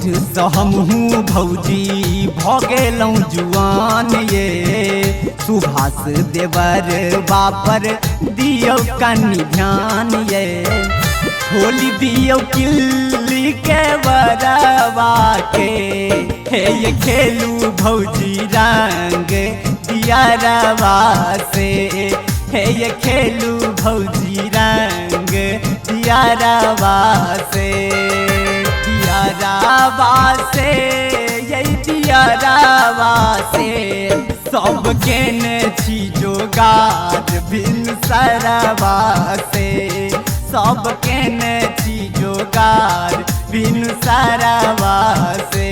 से हमहूँ भौजी भगेलौं जुआन ये सुभाष देवर बापर दियो कनि ध्यान ये होली दियो किल्ली के बरवा के हे ये खेलू भौजी रंग दिया रवा से हे ये खेलू भौजी रंग दिया रवा से यही दिया रवा से सब केने छी जोगार बिन सरवा से सब केने छी जोगार बिन सरवा से।